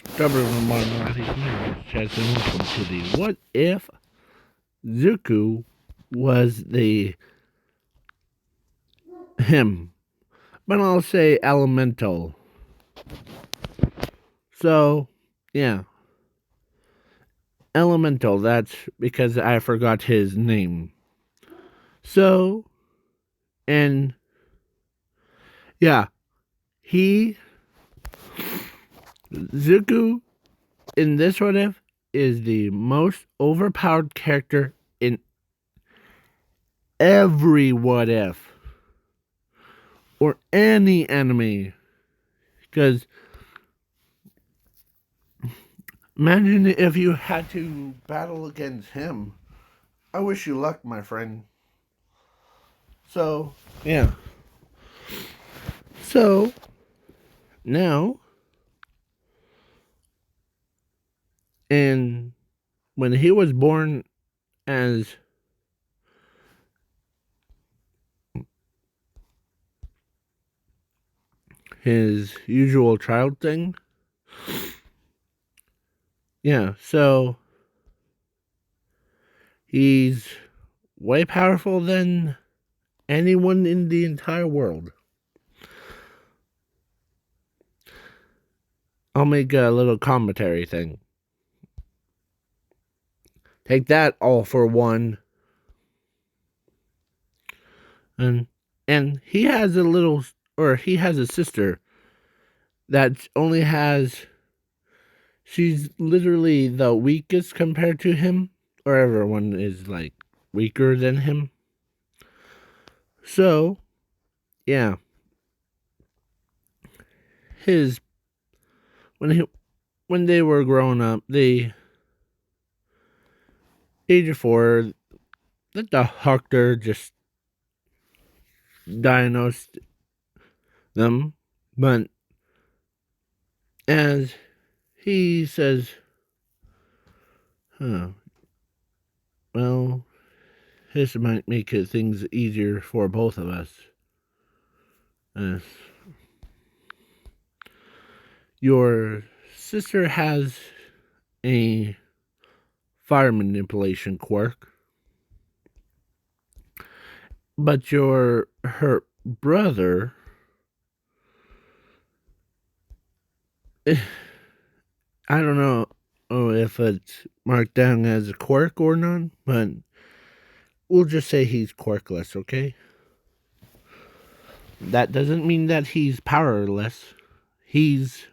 Welcome to the What If Zuko was the him, but I'll say elemental. So, yeah, elemental. That's because I forgot his name. So, and yeah, he Zuko in this What If is the most overpowered character in every What If or any anime. Because imagine if you had to battle against him. I wish you luck, my friend. So, yeah. So, now, and when he was born as his usual child thing, yeah, so he's way powerful than anyone in the entire world. I'll make a little commentary thing. Take that, all for one. And he has a little, or he has a sister that only has, she's literally the weakest compared to him, or everyone is like weaker than him. So, yeah, his when they were growing up, the age of 4, the doctor just diagnosed them, but as he says, huh, well, this might make things easier for both of us. Uh, your sister has a fire manipulation quirk, but her brother, I don't know if it's marked down as a quirk or not, but we'll just say he's quirkless, okay? That doesn't mean that he's powerless. He's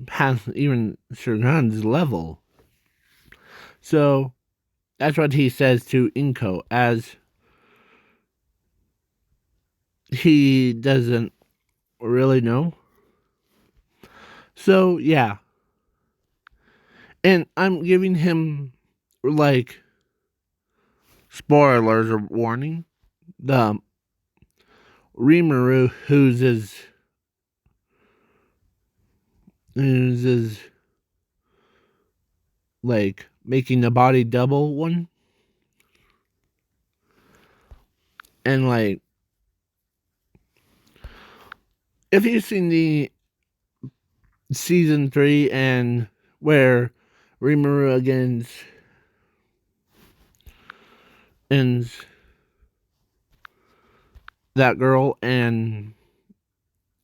has even Shogun's level. So that's what he says to Inko, as he doesn't really know. So yeah. And I'm giving him like spoilers or warning. The Rimuru, who's like making the body double one, and like if you've seen the season 3 and where Rimuru against ends that girl and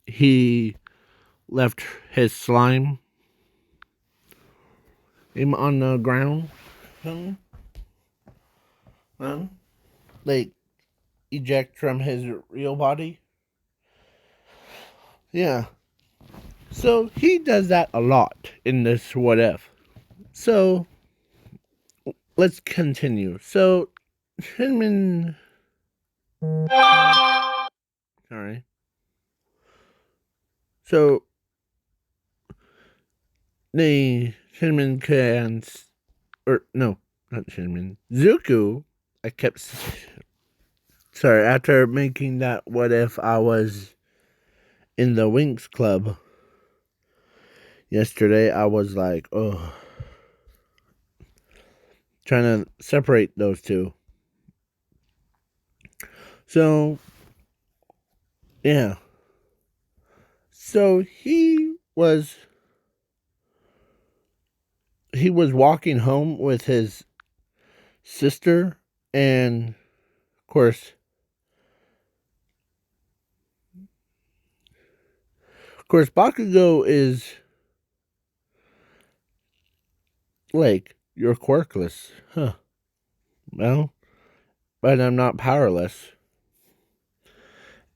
he left his slime him on the ground, like eject from his real body. Yeah. So he does that a lot in this What If. So let's continue. So Shinmin, sorry. So the Shinmin can, or no, not Shinmin, Zuko. I kept sorry. After making that What If, I was in the Winx Club yesterday. I was like, oh, trying to separate those two. So, yeah. So he was he was walking home with his sister, and of course Bakugo is like, you're quirkless. Huh. Well, but I'm not powerless.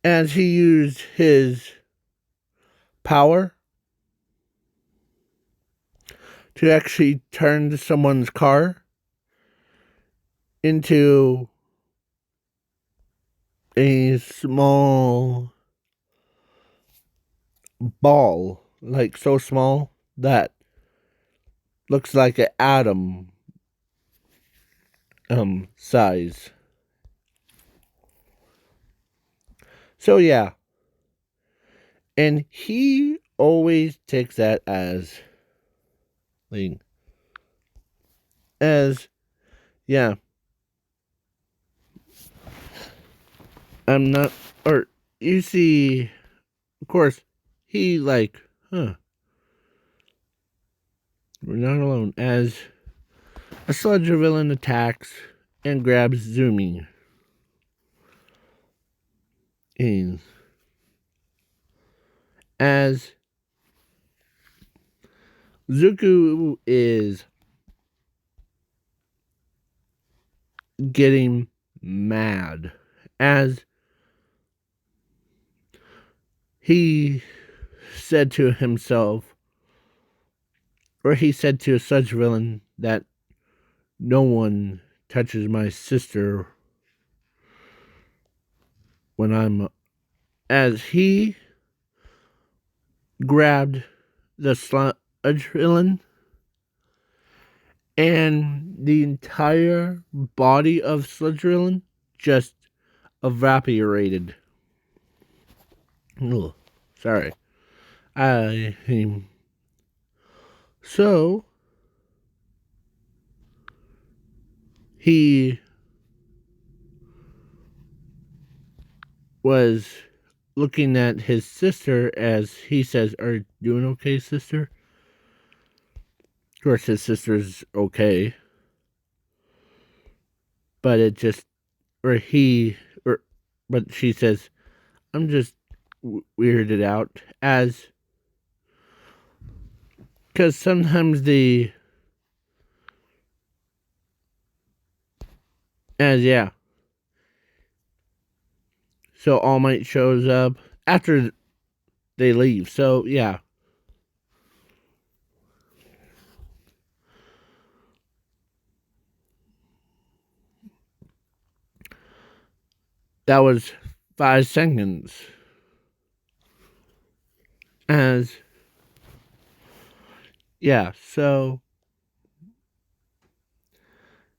And he used his power to actually turn someone's car into a small ball, like so small that looks like an atom size. So yeah, and he always takes that like, as yeah, I'm not, or you see, of course, he like, huh, we're not alone, as a sludger villain attacks and grabs Zumi. And as Zuko is getting mad, as he said to himself, or he said to such villain, that no one touches my sister when I'm, as he grabbed the sludge villain, and the entire body of sludge villain just evaporated. Ugh, sorry. I so he was looking at his sister, as he says, "Are you doing okay, sister?" Of course, his sister's okay, but it just, or he, or, but she says, "I'm just weirded out," as, because sometimes yeah. So All Might shows up after they leave. So yeah, that was 5 seconds. As yeah, so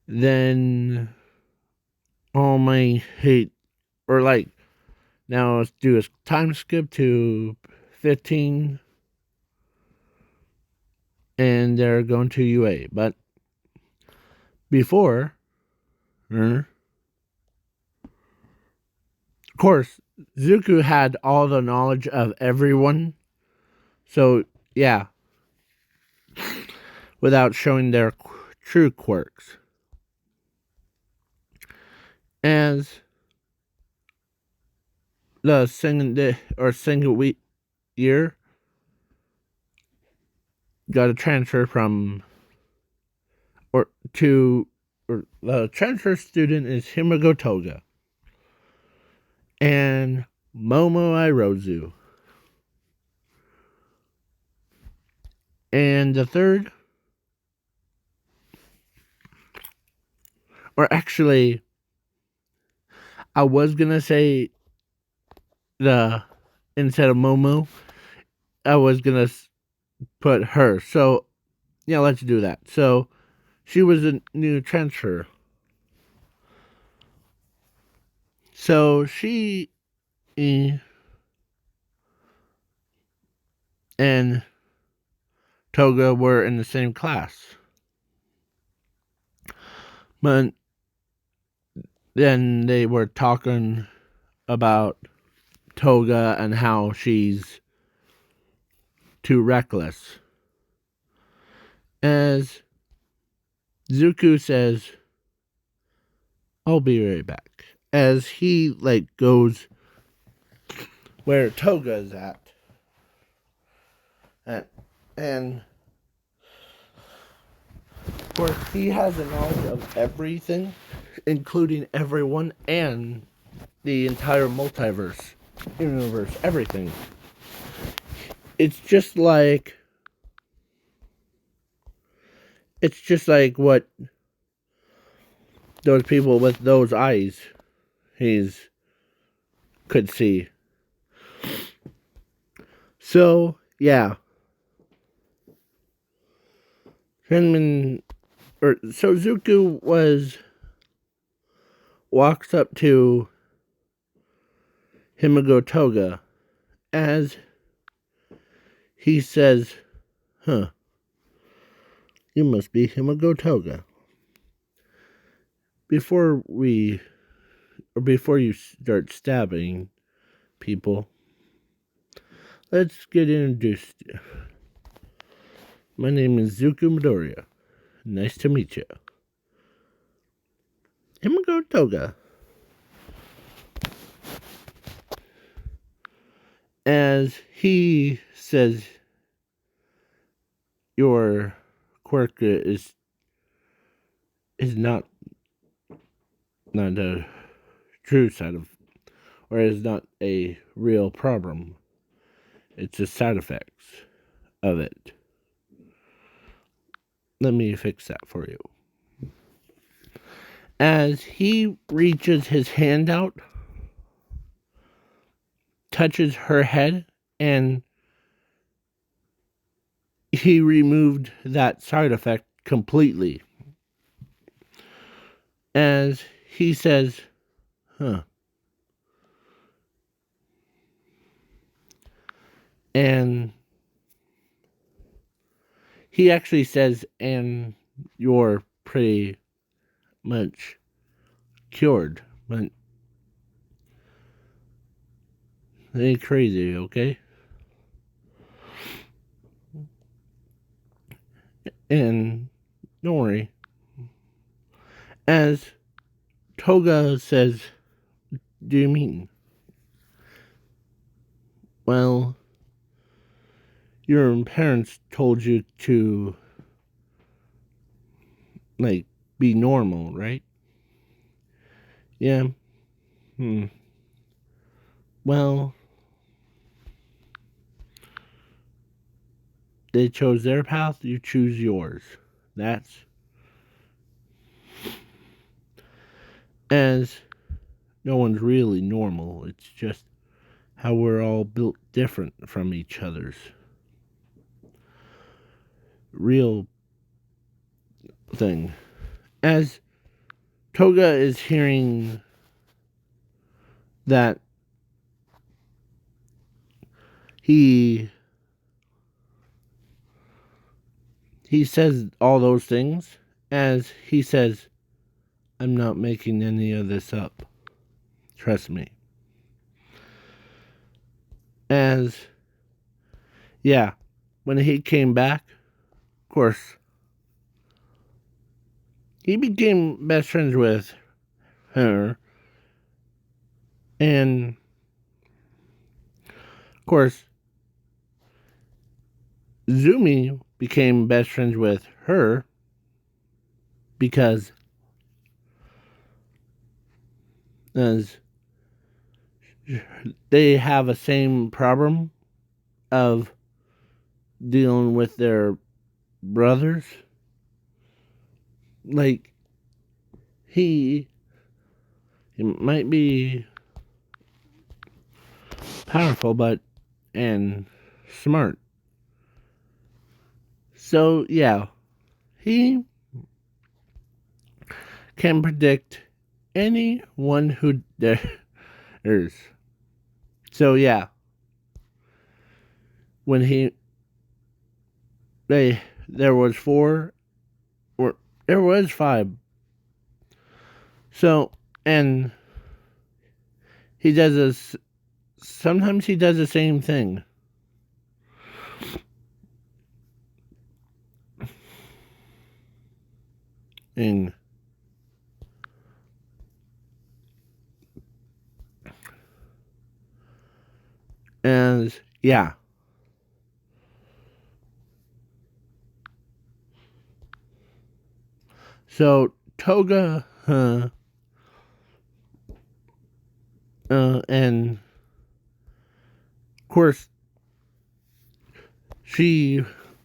then All Might hate, or like, now let's do a time skip to 15, and they're going to UA. But before, of course, Zuko had all the knowledge of everyone. So yeah, without showing their true quirks. As the single week year got a transfer from, or to, or the transfer student is Himiko Toga and Momo Irozu. And the third, or actually, I was gonna say the, instead of Momo, I was gonna put her. So yeah, let's do that. So she was a new transfer. So she and Toga were in the same class. But then they were talking about Toga and how she's too reckless. As Zuko says, I'll be right back. As he goes where Toga is at. And of course he has a knowledge of everything, including everyone and the entire multiverse, universe, everything. It's just like what those people with those eyes could see. So yeah, so Zuko walks up to Himigo Toga as he says, "Huh, you must be Himigo Toga." Before you start stabbing people, let's get introduced. My name is Zuko Midoriya. Nice to meet you. Himigo Toga. As he says, your quirk is not a true side of, or is not a real problem. It's the side effects of it. Let me fix that for you. As he reaches his hand out, touches her head, and he removed that side effect completely. As he says, huh. And he actually says, and you're pretty much cured. But it ain't crazy, okay? And don't worry. As Toga says, do you mean? Well, your parents told you to, be normal, right? Yeah. Well, they chose their path, you choose yours. That's as no one's really normal. It's just how we're all built different from each other's. Real thing. As Toga is hearing that he says all those things, as he says, I'm not making any of this up. Trust me. As, yeah, when he came back, of course, he became best friends with her. And, of course, Zumi became best friends with her because as they have a same problem of dealing with their brothers. He might be powerful and smart. So yeah, he can predict anyone who dares. So yeah, when there was 4, or there was 5. So, and he does this. Sometimes he does the same thing. thing. And yeah. So Toga and of course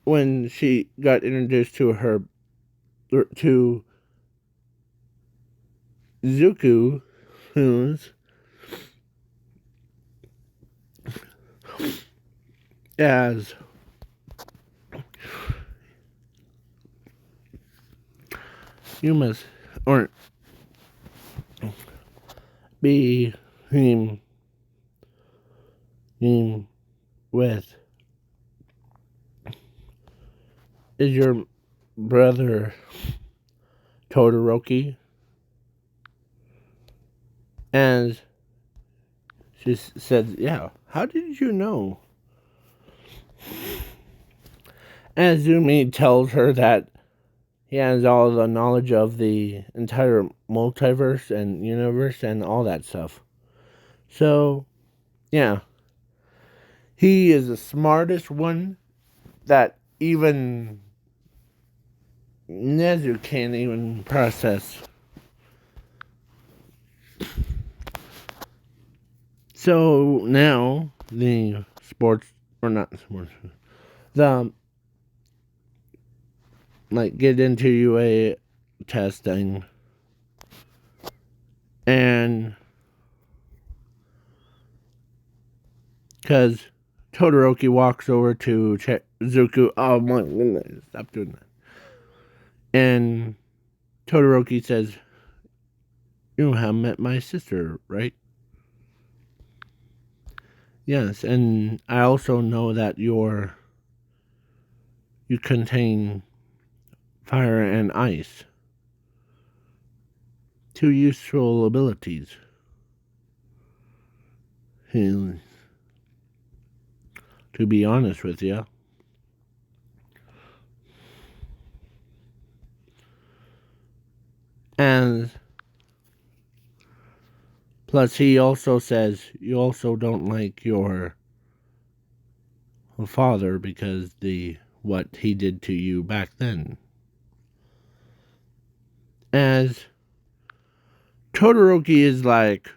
when she got introduced to Zuku, as you must or be him with is your brother Todoroki, and she said, "Yeah, how did you know?" And Zumi tells her that he has all the knowledge of the entire multiverse and universe and all that stuff. So, yeah. He is the smartest one that even Nezu can't even process. So now the sports, or not sports, the get into UA testing, and because Todoroki walks over to Zuku, oh my goodness, stop doing that. And Todoroki says, "You have met my sister, right?" "Yes, and I also know that you contain fire and ice. Two useful abilities." To be honest with you. And plus he also says you also don't like your father because what he did to you back then. As Todoroki is like,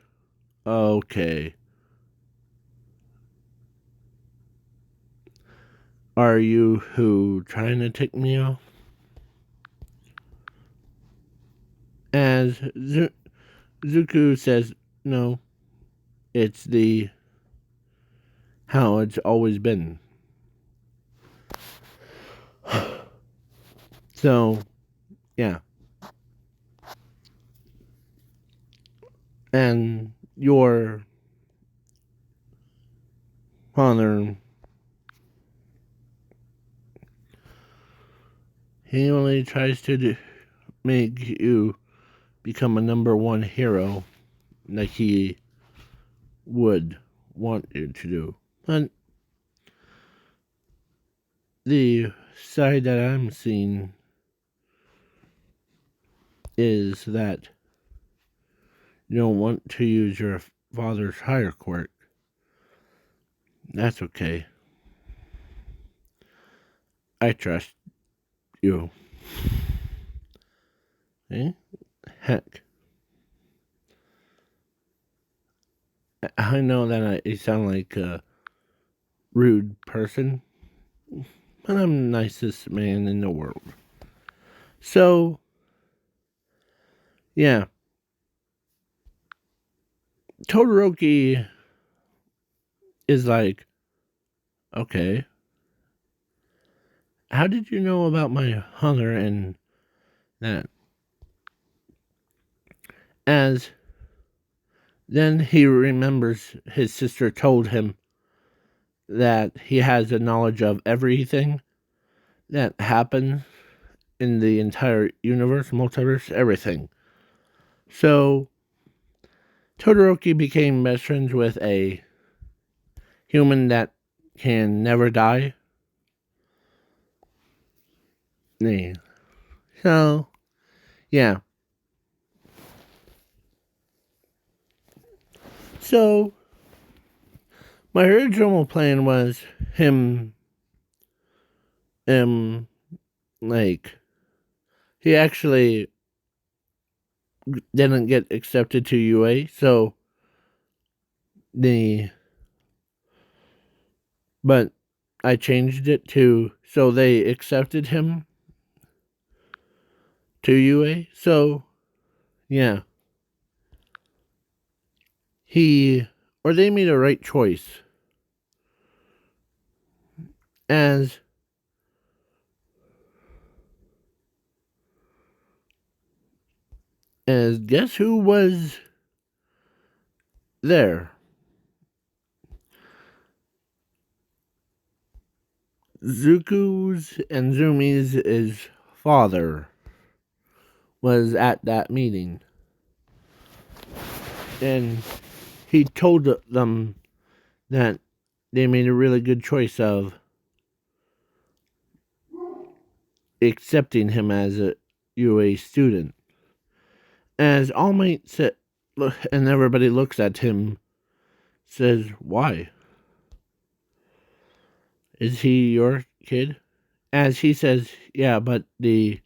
okay, are you who trying to tick me off? As Zuku says, no, it's how it's always been. So, yeah. And your father, he only tries to make you become a number one hero like he would want you to do. But the side that I'm seeing is that you don't want to use your father's higher quirk. That's okay. I trust you. Eh? Heck. I know that I sound like a rude person, but I'm the nicest man in the world. So, yeah. Todoroki is like, okay, how did you know about my hunger and that? As then he remembers his sister told him that he has a knowledge of everything that happened in the entire universe, multiverse, everything. So Todoroki became best friends with a human that can never die. So, Yeah. So my original plan was him, like, he actually didn't get accepted to UA, so the but I changed it to so they accepted him to UA. So yeah, he or they made a right choice. As guess who was there? Zuko's and Zumi's father was at that meeting, and he told them that they made a really good choice of accepting him as a UA student. As All Might said, and everybody looks at him, says, "Why? Is he your kid?" As he says, "Yeah, but the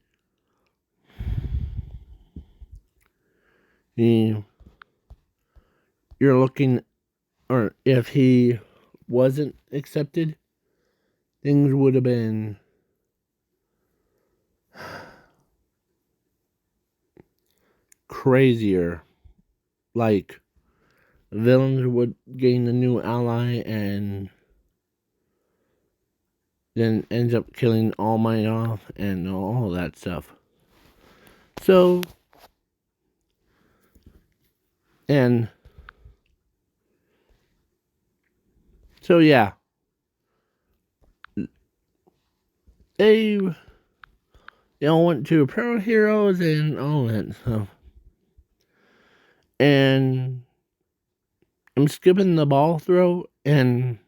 you're looking, or if he wasn't accepted, things would have been crazier. Like, villains would gain a new ally and then ends up killing All Might off and all that stuff. So, and so yeah, they all went to Pro Heroes and all that stuff. And I'm skipping the ball throw and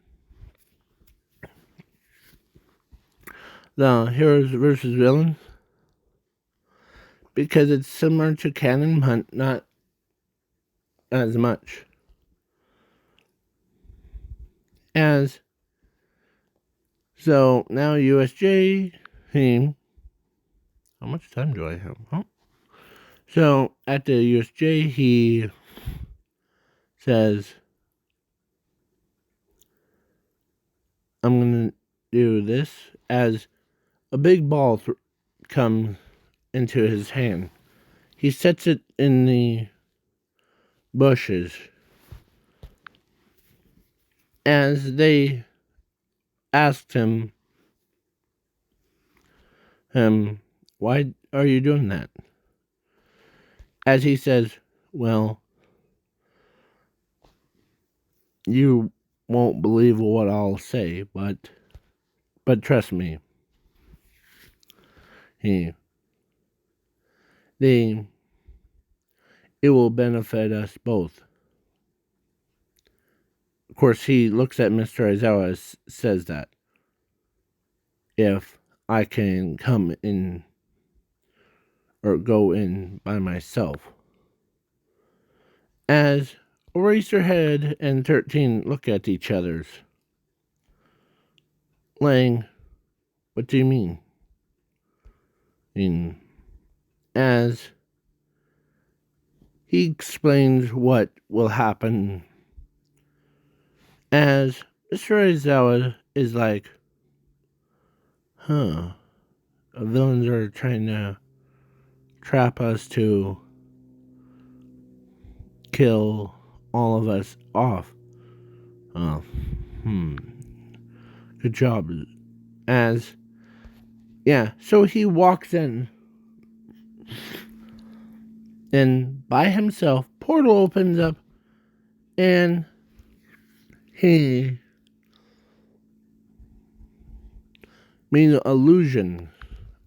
the heroes versus villains because it's similar to Cannon Hunt, not as much. As so now USJ team. How much time do I have? Huh? So at the USJ he says, "I'm gonna do this." As a big ball comes into his hand, he sets it in the bushes. As they asked him, "Why are you doing that?" As he says, "Well, you won't believe what I'll say, but trust me, he they it will benefit us both." Of course, he looks at Mr. Aizawa and says that if I can come in or go in by myself. As Eraserhead and 13 look at each other's, Lang, what do you mean? As he explains what will happen, as Mr. Aizawa is like, huh, villains are trying to trap us to kill all of us off. Oh, good job. As, yeah, so he walks in, and by himself, portal opens up, and he made an illusion,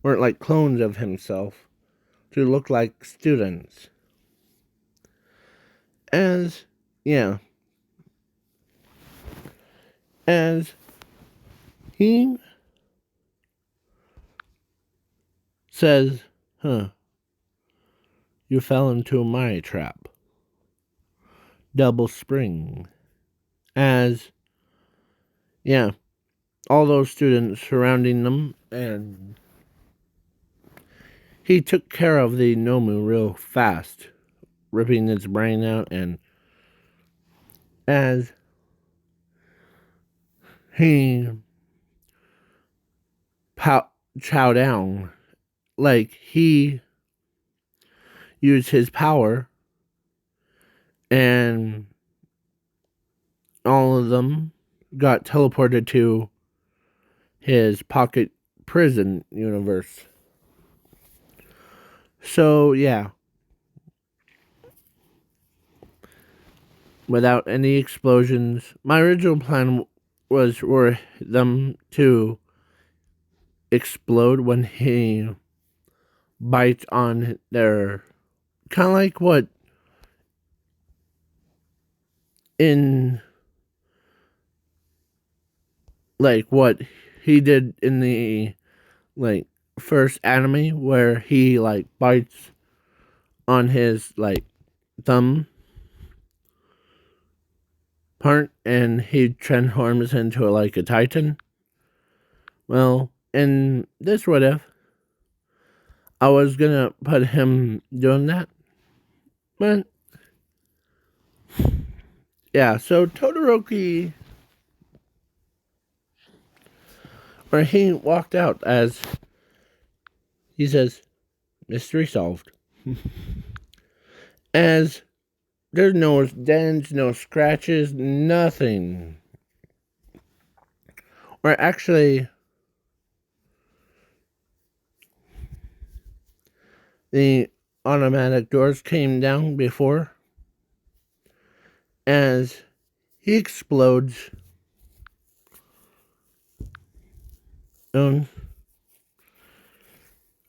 or like clones of himself, to look like students. As, yeah, as he says, huh, You fell into my trap. Double spring. As, yeah, all those students surrounding them, and he took care of the Nomu real fast, ripping its brain out, and as he chow down, like he used his power, and all of them got teleported to his pocket prison universe. So, yeah. Without any explosions. My original plan was for them to explode when he bites on their... Kind of like what in... Like what he did in the, like, first anime where he, like, bites on his, like, thumb part and he transforms into, like, a titan. Well, in this what if, I was gonna put him doing that. But, yeah, so Todoroki, or he walked out as, he says, mystery solved. As there's no dents, no scratches, nothing. Or actually, the automatic doors came down before. As he explodes.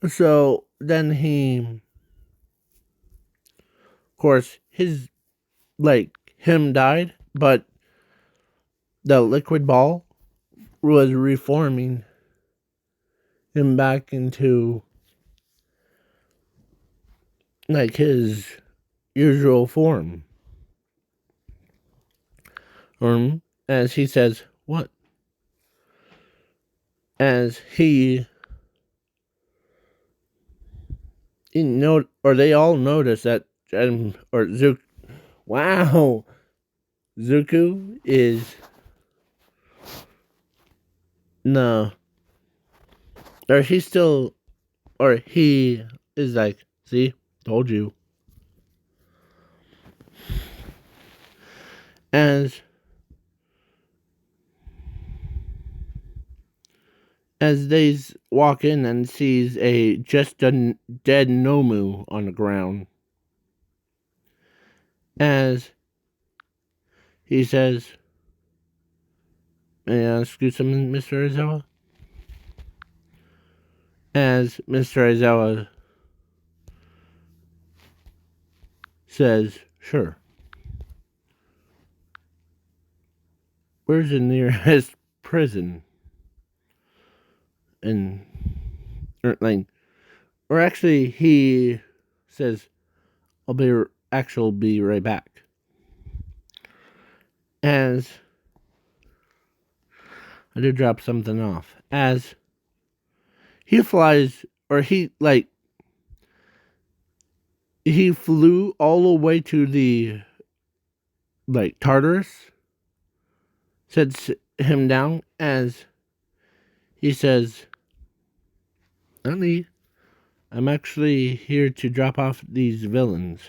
So then he, of course, his, like, him died, but the liquid ball was reforming him back into, like, his usual form. As he says, what? As he or they all notice that, or Zuko, wow, Zuko is, no, or he's still, or he is like, see, told you. As they walk in and sees a just a dead Nomu on the ground. As he says, may I ask you something, Mr. Aizawa? As Mr. Aizawa says, sure. Where's the nearest prison? And, or actually, he says, I'll be right back. As I did drop something off. As he flies, or he flew all the way to the, like, Tartarus, sets him down, as he says, honey, I'm actually here to drop off these villains.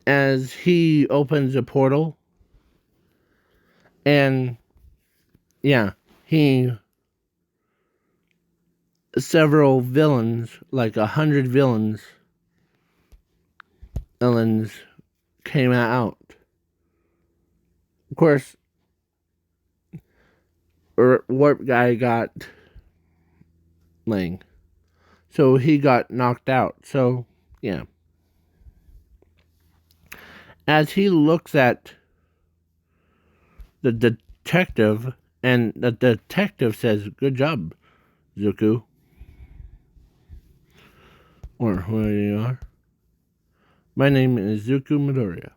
As he opens a portal, and, yeah, several villains, like 100 villains came out. Of course, Warp Guy got Lang. So he got knocked out. So, yeah. As he looks at the detective, and the detective says, good job, Zuko. or who you are. My name is Zuku Midoriya,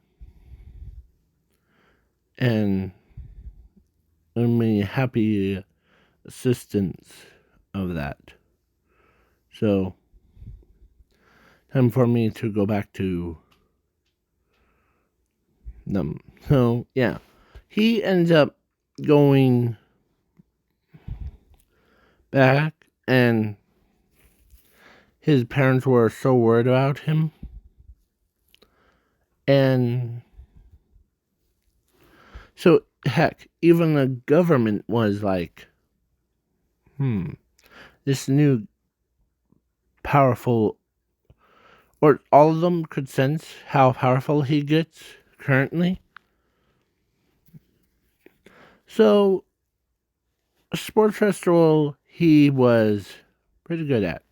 and I'm a happy assistant of that. So, time for me to go back to them. So, yeah. He ends up going back, and his parents were so worried about him. And so, heck, even the government was like, this new powerful, or all of them could sense how powerful he gets currently. So, a sports festival he was pretty good at.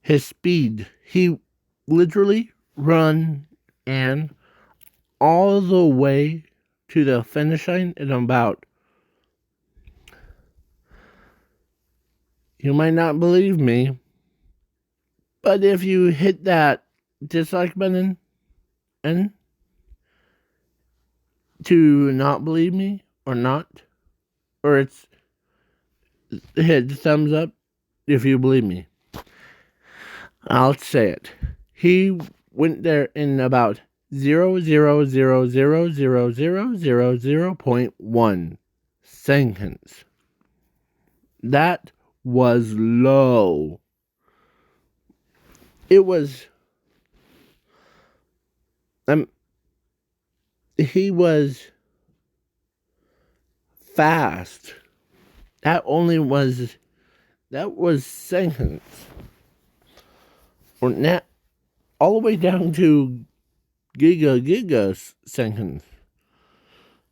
His speed, he literally run and all the way to the finish line in about, you might not believe me, but if you hit that dislike button and to not believe me or not, or it's hit thumbs up if you believe me, I'll say it. He went there in about 0.1 seconds. That was low. It was he was fast. That was seconds. Or not all the way down to giga seconds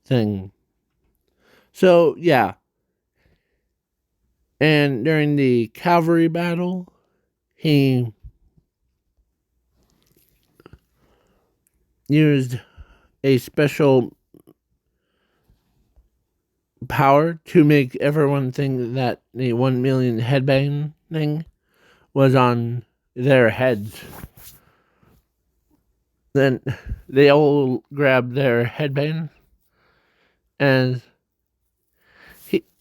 thing. So yeah. And during the cavalry battle, he used a special power to make everyone think that the 1 million headbang thing was on their heads. Then they all grabbed their headbands, and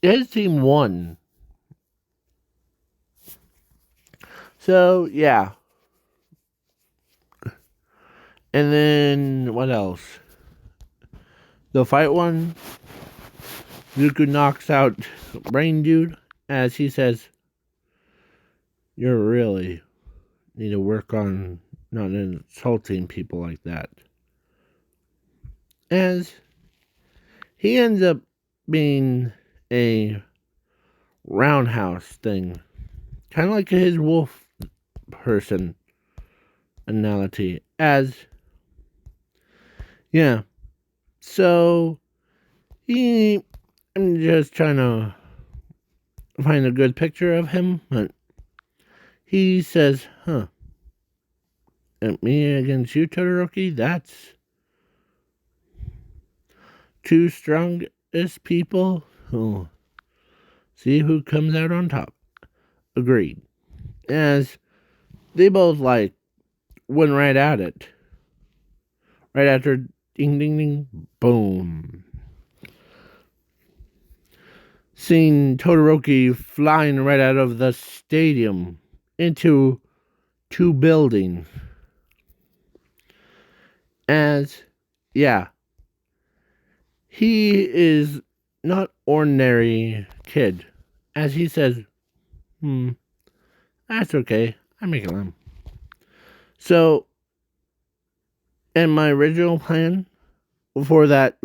his team won. So yeah. And then what else? The fight one, Zuko knocks out Brain Dude as he says, "You really need to work on not insulting people like that." As he ends up being a roundhouse thing, kind of like his wolf person analogy. As yeah, so I'm just trying to find a good picture of him, but he says, "Huh, me against you, Todoroki? That's two strongest people. Oh, see who comes out on top." Agreed. As they both went right at it. Right after ding ding ding, boom. Seeing Todoroki flying right out of the stadium into two buildings. As yeah, he is not ordinary kid. As he says, that's okay. I make a lamb. So, and my original plan for that,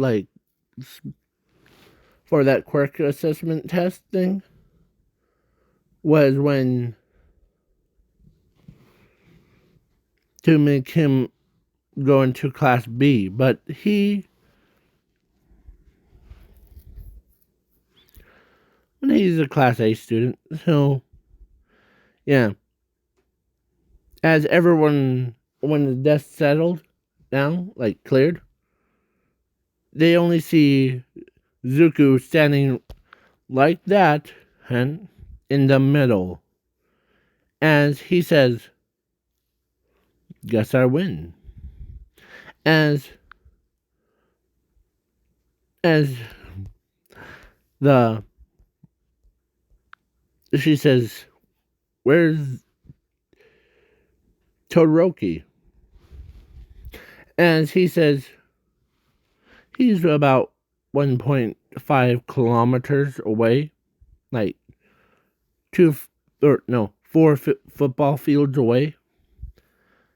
for that quirk assessment test thing was to make him go into class B, but he's a class A student, so yeah. As everyone, when the dust settled down, cleared, they only see Zuko standing like that and in the middle. As he says, guess I win. As as the she says, where's Todoroki? As he says, he's about 1.5 kilometers away, like four football fields away,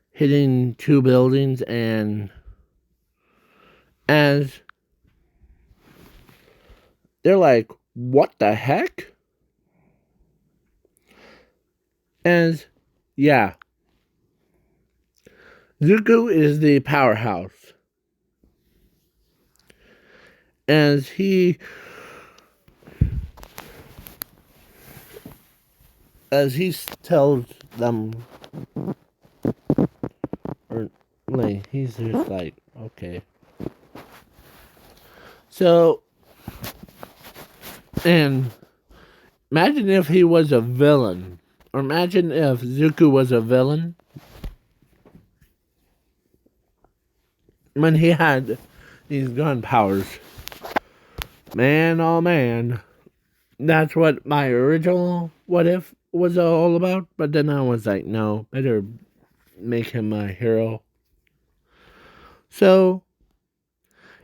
hitting 2 buildings. And as they're like, what the heck? As, yeah, Zuko is the powerhouse. As he tells them, or like, he's just like, okay. So, and imagine if he was a villain, or imagine if Zuko was a villain when he had these gun powers. Man, oh man. That's what my original what if was all about. But then I was like, no, better make him my hero. So,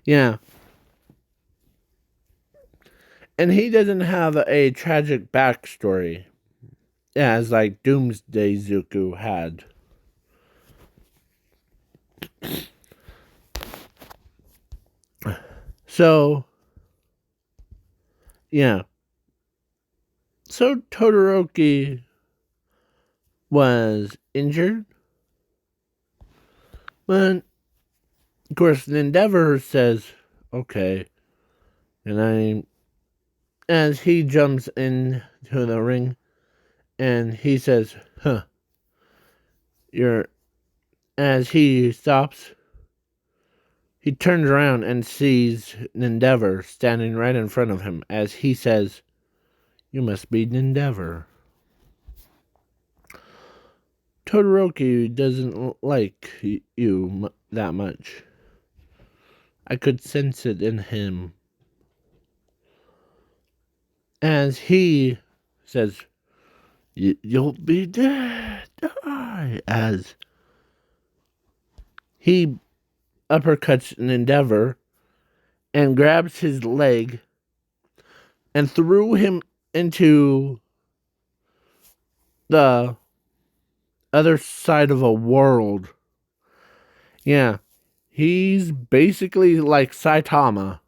yeah. And he doesn't have a tragic backstory as like Doomsday Zuko had. So, yeah. So Todoroki was injured. But, of course, the Endeavor says, okay. As he jumps into the ring, and he says, huh, as he stops, he turns around and sees Endeavor standing right in front of him as he says, you must be Endeavor. Todoroki doesn't like you that much. I could sense it in him. As he says, you'll be dead. Die. As he uppercuts an Endeavor and grabs his leg and threw him into the other side of a world. Yeah, he's basically like Saitama,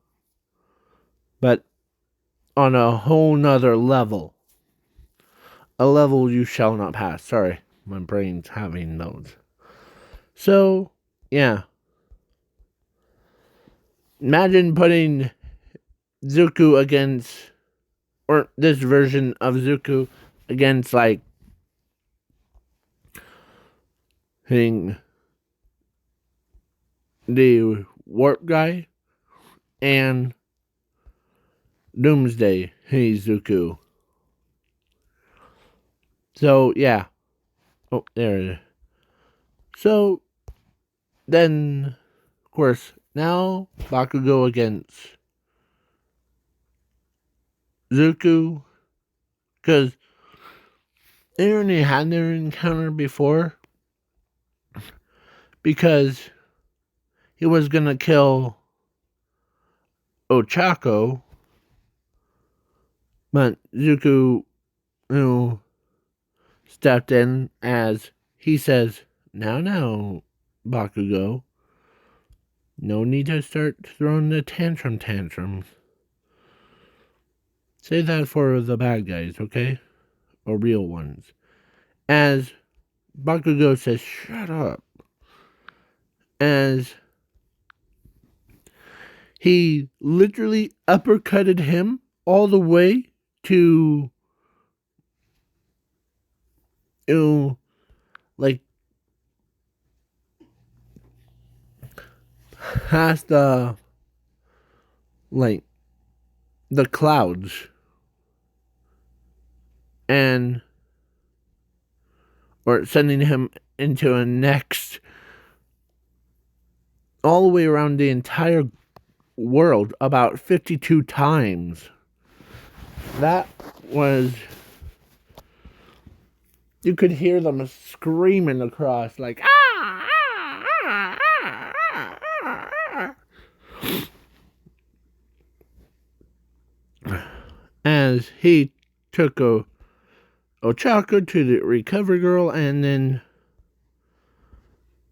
but on a whole nother level. A level you shall not pass. Sorry, my brain's having those. So, yeah. Imagine putting Zuko against, or this version of Zuko against, like, hitting the warp guy and Doomsday Zuko. So, yeah. Oh, there it is. So, then, of course, now Bakugo against Zuko, because they already had their encounter before, because he was gonna kill Ochako, but Zuko, stepped in as he says, now, Bakugo, no need to start throwing the tantrums. Say that for the bad guys, okay? Or real ones. As Bakugo says, shut up. As he literally uppercutted him all the way to, like, past the clouds. And or sending him into a next, all the way around the entire world about 52 times. That was, you could hear them screaming across like, ah, ah, ah, ah, ah, ah. As he took Ochako to the recovery girl and then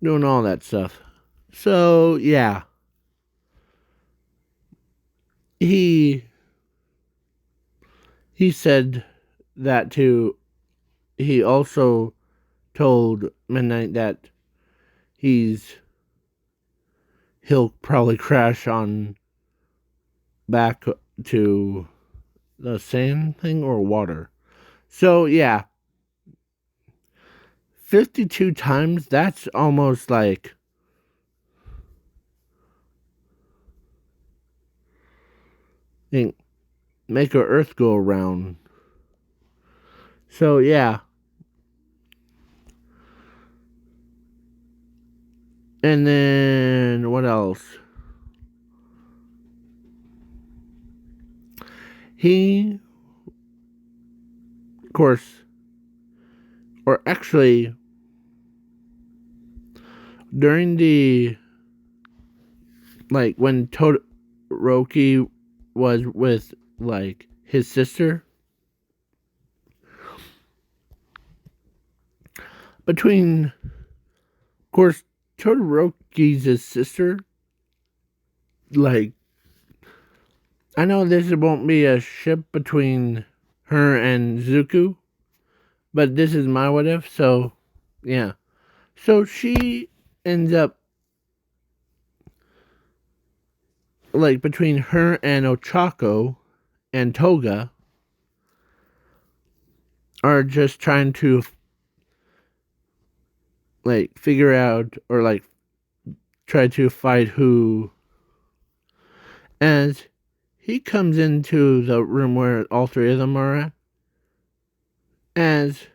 doing all that stuff. So, yeah. He said that too. He also told Midnight that he'll probably crash on back to the sand thing or water. So, yeah. 52 times, that's almost like make our Earth go around. So, yeah. And then, what else? He, of course, or actually, during the, like, when Todoroki was with, like, his sister, between, of course, Todoroki's sister, like, I know this won't be a ship between her and Zuko, but this is my what if, so, yeah. So she ends up, like, between her and Ochako and Toga are just trying to, like, figure out, or, like, try to fight who. As he comes into the room where all three of them are at, as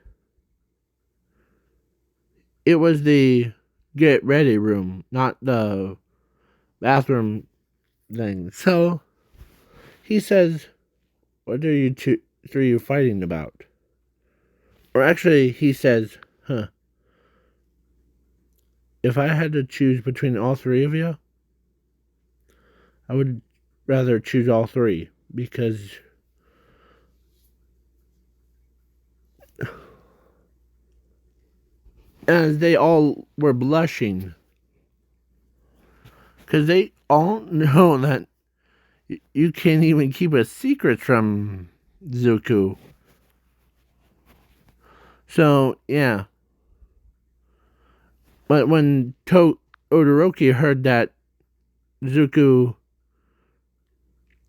it was the get ready room, not the bathroom thing. So he says, "What are you three fighting about?" Or actually, he says, if I had to choose between all three of you, I would rather choose all three because as they all were blushing because they all know that you can't even keep a secret from Zuko. So, yeah. But when Todoroki heard that Zuko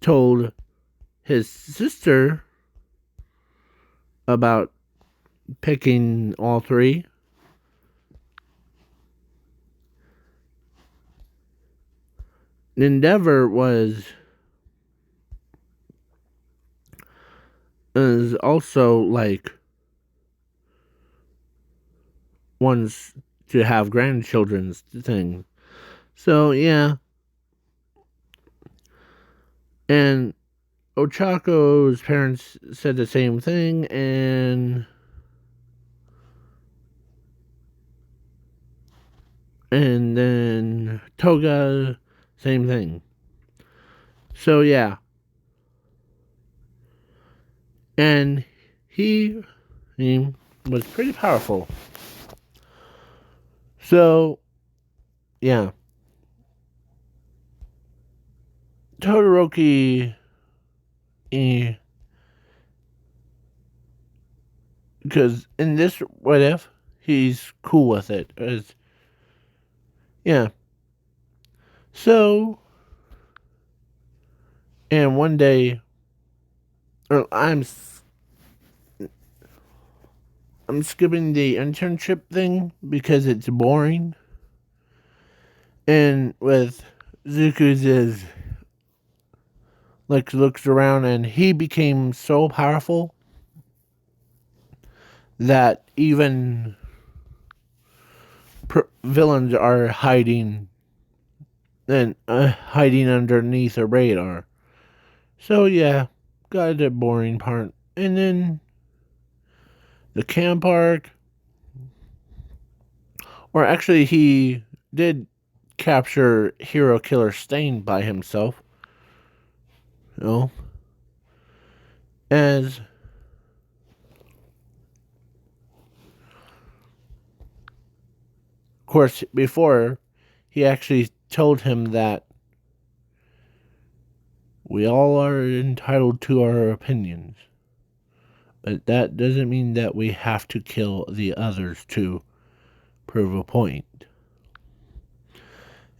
told his sister about picking all three, Endeavor is also like wants to have grandchildren's thing. So, yeah. And Ochako's parents said the same thing, and then Toga, same thing. So, yeah. And he was pretty powerful. So, yeah. Todoroki, because in this what if, he's cool with it. Yeah. So, and one day, or I'm skipping the internship thing because it's boring. And with Zuko's is like looks around and he became so powerful that even villains are hiding and hiding underneath a radar. So yeah, got the boring part. And then the camp arc, or actually he did capture Hero Killer Stain by himself. You know, as of course before he actually told him that we all are entitled to our opinions, but that doesn't mean that we have to kill the others to prove a point.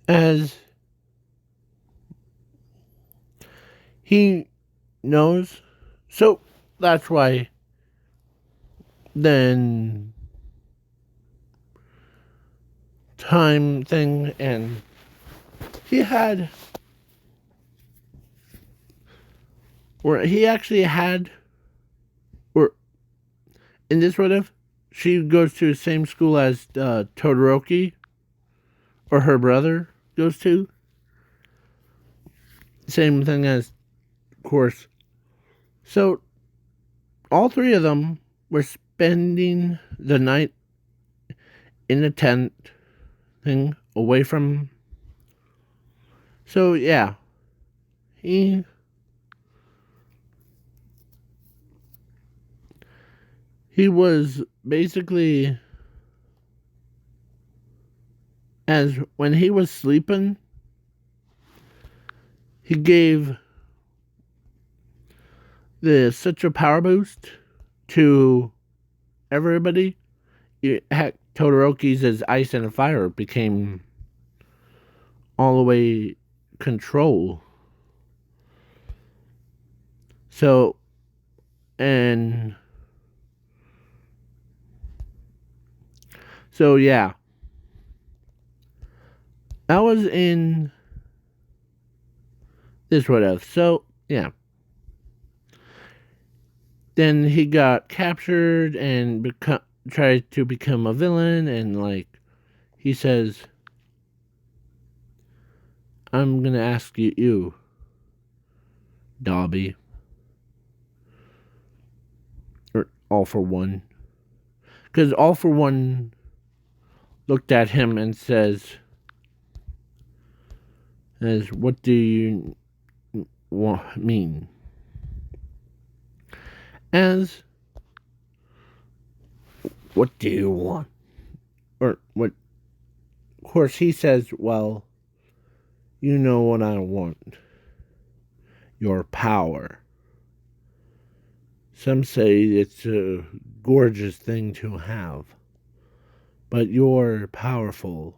As he knows, so that's why then time thing, and he had, or he actually had, or in this what if, she goes to the same school as Todoroki, or her brother goes to. Same thing as, of course. So, all three of them were spending the night in the tent thing away from. So, yeah. He was basically, as when he was sleeping, he gave such a power boost to everybody. Heck, Todoroki's as ice and fire became all the way control. So, and so yeah, that was in this what if. So yeah, then he got captured and tried to become a villain, and like he says, I'm gonna ask you, Dobby, or All For One, because All For One looked at him and says, what do you mean? As, what do you want? Or what? Of course, he says, well, you know what I want. Your power. Some say it's a gorgeous thing to have, but you're powerful.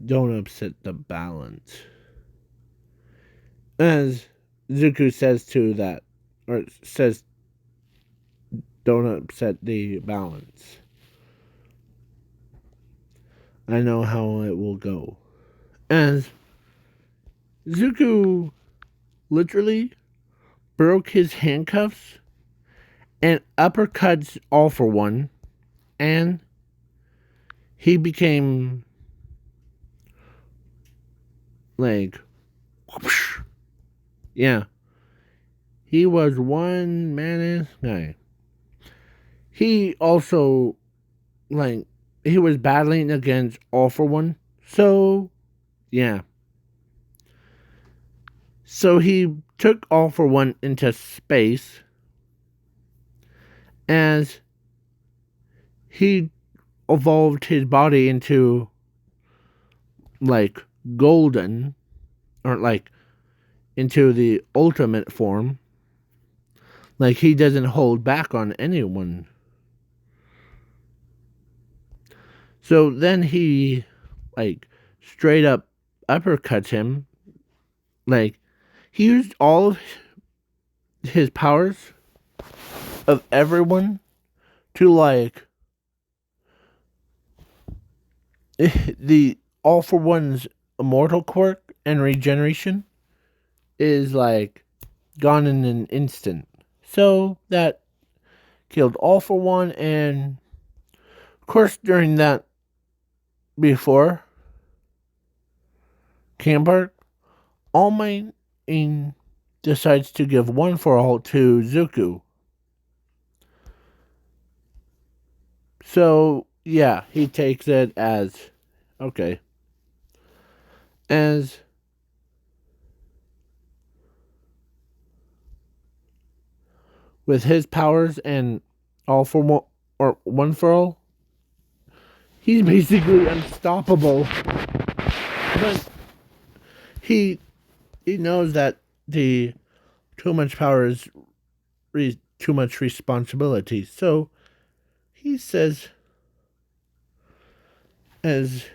Don't upset the balance. As Zuko says to that, or says, don't upset the balance. I know how it will go. As Zuko literally broke his handcuffs and uppercuts All For One, and he became like, whoosh. Yeah, he was one man guy. He also, like, he was battling against All For One, so yeah. So he took All For One into space, as he evolved his body into like golden, or like into the ultimate form. Like he doesn't hold back on anyone. So then he like straight up uppercuts him. Like he used all of his powers of everyone to like the All For One's immortal quirk and regeneration is like gone in an instant. So that killed All For One, and of course during that before camp arc, All Might decides to give One For All to Zuko. So yeah, he takes it as okay. As with his powers and All For One or One For All, he's basically unstoppable. But he knows that the too much power is too much responsibility. So he says, as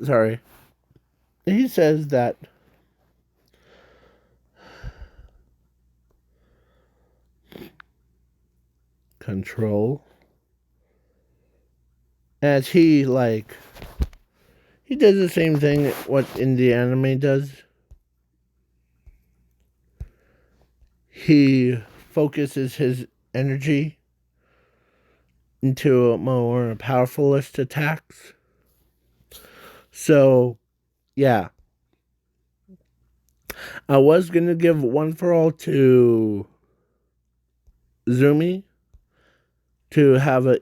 sorry, he says that control, as he does the same thing what in the anime does. He focuses his energy into more powerfulest attacks. So, yeah. I was going to give One For All to Zumi to have a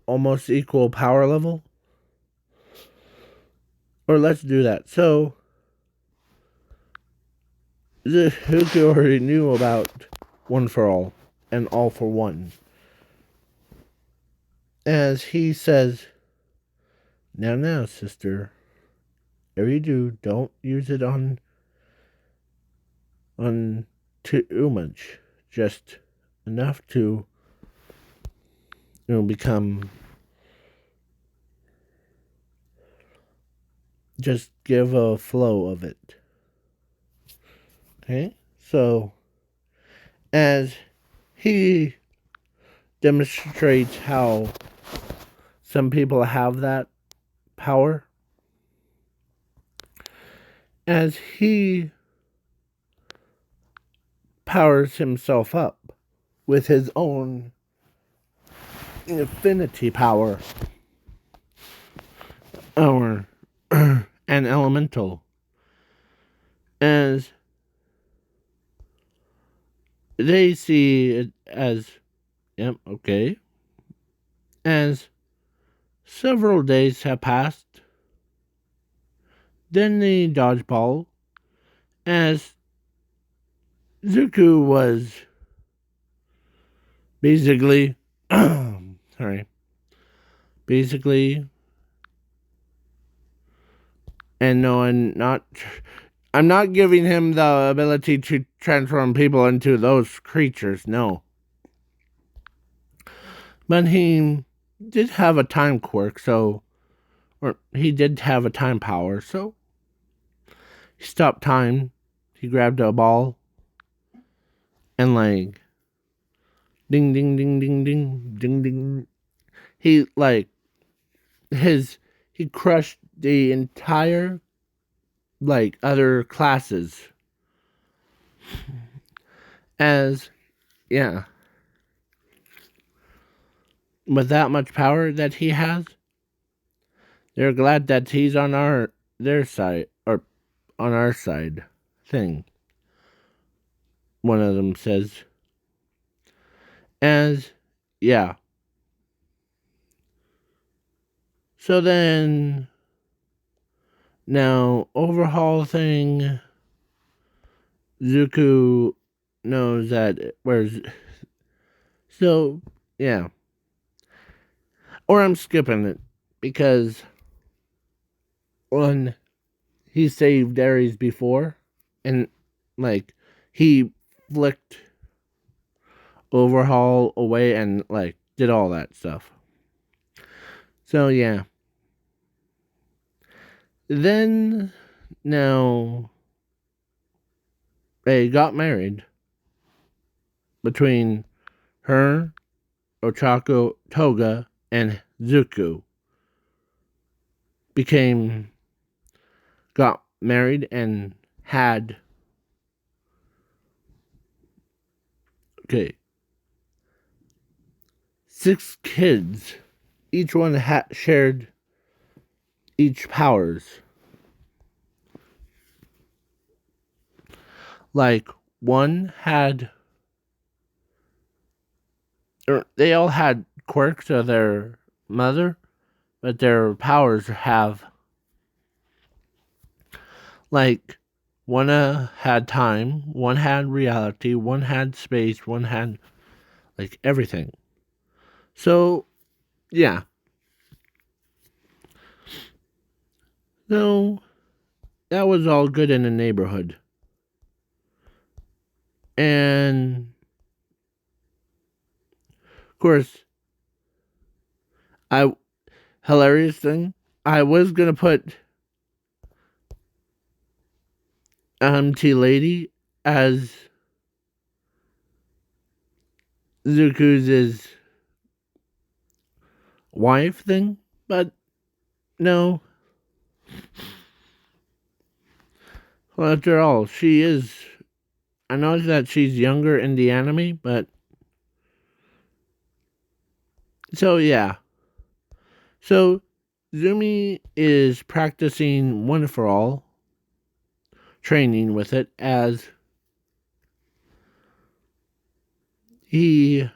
almost equal power level. Or let's do that. So, Zuko already knew about One For All and All For One. As he says, now, sister, if you do, don't use it on too much. Just enough to, become, just give a flow of it. Okay? So, as he demonstrates how some people have that power, as he powers himself up with his own infinity power, or an elemental, as they see it as, yep, okay, as several days have passed, then the dodgeball, as Zuko was basically, sorry, basically, and no, I'm not giving him the ability to transform people into those creatures, no. But he did have a time quirk, or he did have a time power, so he stopped time, he grabbed a ball, and ding, ding, ding, ding, ding, ding, ding. He, he crushed the entire, other classes. As, yeah. With that much power that he has, they're glad that he's on their side, or on our side thing. One of them says. As, yeah. So then, now, overhaul thing, Zuko knows that, so, yeah. Or I'm skipping it, because, one, he saved Ares before, and, he flicked overhaul away and, did all that stuff. So, yeah. Then, now, they got married between her, Ochako, Toga, and Zuko. Got married and had, okay, 6 kids. Each one shared each powers. Like, one had, or they all had quirks of their mother, but their powers have, like, one had time, one had reality, one had space, one had, like, everything. So, yeah. So, that was all good in the neighborhood. And, of course, hilarious thing, I was gonna put T Lady as Zuku's wife thing, but no. Well, after all, she is. I know that she's younger in the anime, but so yeah. So Zumi is practicing One for All, training with it as he.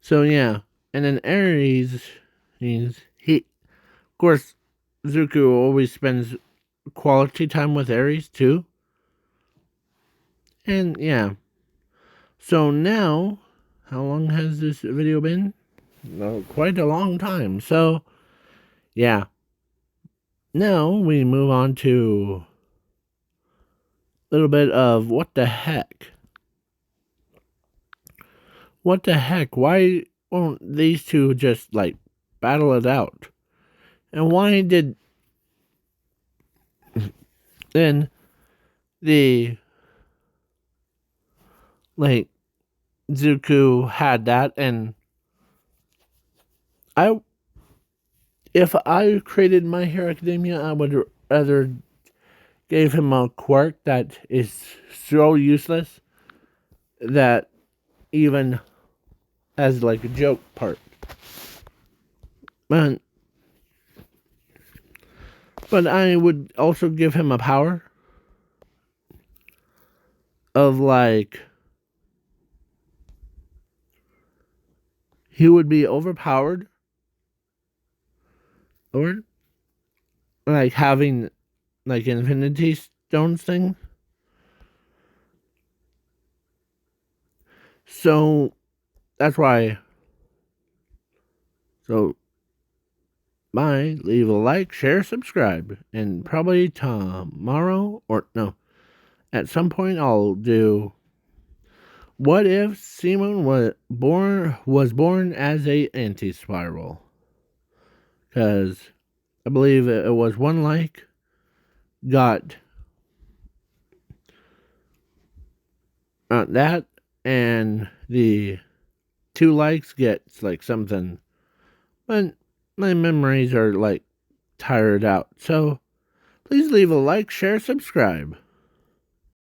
So yeah, and then Aries means he. Of course, Zuko always spends quality time with Aries too. And yeah. So now, how long has this video been? No, quite a long time. So yeah. Now we move on to a little bit of what the heck. What the heck? Why won't these two just like battle it out? And why did then the like Zuko had that, and if I created My Hero Academia, I would rather gave him a quirk that is so useless that even as like a joke part. But I would also give him a power of like he would be overpowered or like having like infinity stones thing. So that's why. So bye. Leave a like, share, subscribe, and probably tomorrow or no, at some point I'll do. What if Simon was born as a anti-spiral? Because I believe it was one like got that, and the 2 likes gets like something. But my memories are like tired out. So please leave a like, share, subscribe.